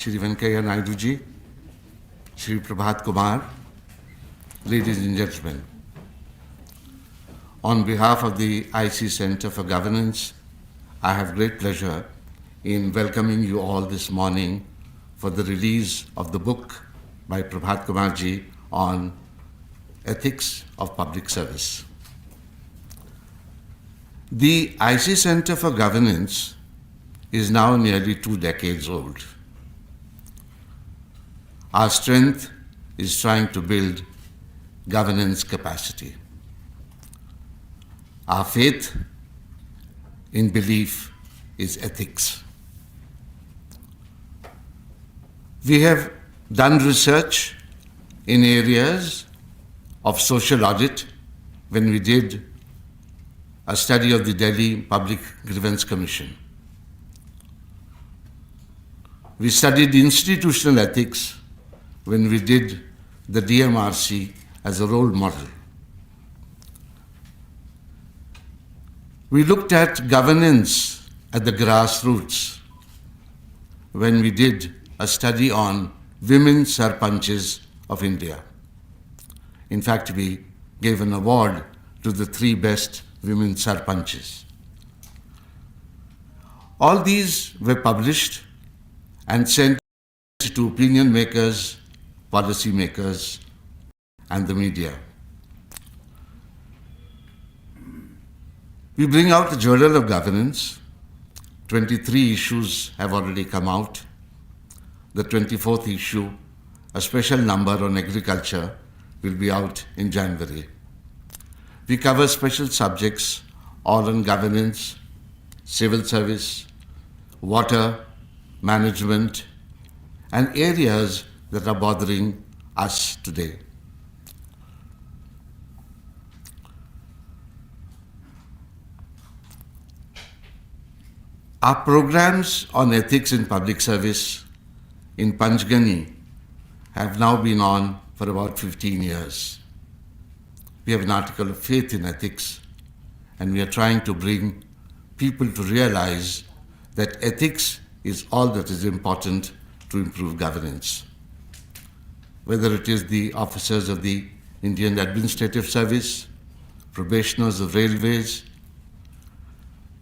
Shri Venkaiah Naidu ji, Shri Prabhat Kumar, ladies and gentlemen. On behalf of the IC Center for Governance, I have great pleasure in welcoming you all this morning for the release of the book by Prabhat Kumar ji on ethics of public service. The IC Center for Governance is now nearly 2 decades old. Our strength is trying to build governance capacity. Our faith in belief is ethics. We have done research in areas of social audit when we did a study of the Delhi Public Grievance Commission. We studied institutional ethics when we did the DMRC as a role model. We looked at governance at the grassroots when we did a study on women sarpanches of India. In fact, we gave an award to the 3 best women sarpanches. All these were published and sent to opinion makers, policy makers, and the media. We bring out the Journal of Governance. 23 issues have already come out. The 24th issue, a special number on agriculture, will be out in January. We cover special subjects all on governance, civil service, water, management, and areas that are bothering us today. Our programs on ethics in public service in Panchgani have now been on for about 15 years. We have an article of faith in ethics, and we are trying to bring people to realize that ethics is all that is important to improve governance. Whether it is the officers of the Indian Administrative Service, probationers of railways,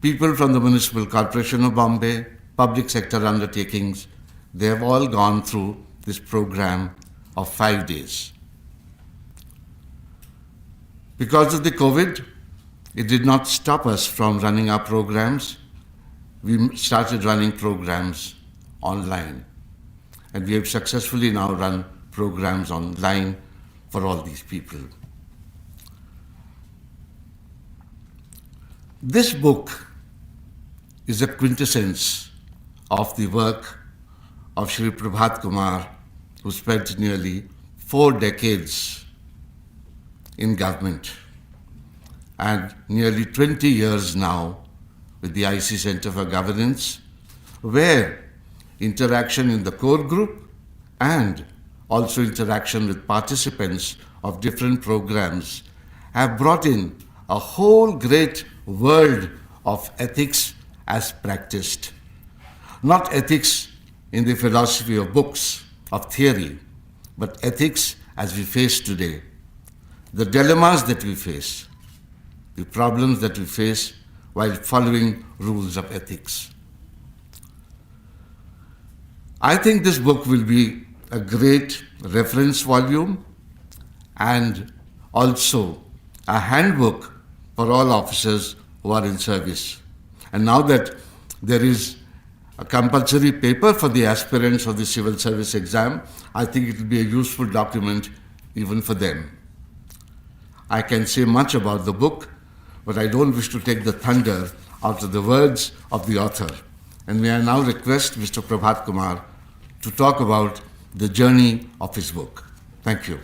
people from the Municipal Corporation of Bombay, public sector undertakings, they have all gone through this program of 5 days. Because of the COVID, it did not stop us from running our programs. We started running programs online, and we have successfully now run programs online for all these people. This book is a quintessence of the work of Shri Prabhat Kumar, who spent nearly 4 decades in government and nearly 20 years now with the IC Center for Governance, where interaction in the core group and also interaction with participants of different programs have brought in a whole great world of ethics as practiced. Not ethics in the philosophy of books, of theory, but ethics as we face today. The dilemmas that we face, the problems that we face while following rules of ethics. I think this book will be a great reference volume and also a handbook for all officers who are in service. And now that there is a compulsory paper for the aspirants of the civil service exam, I think it will be a useful document even for them. I can say much about the book, but I don't wish to take the thunder out of the words of the author. And may I now request Mr. Prabhat Kumar to talk about the journey of his book. Thank you.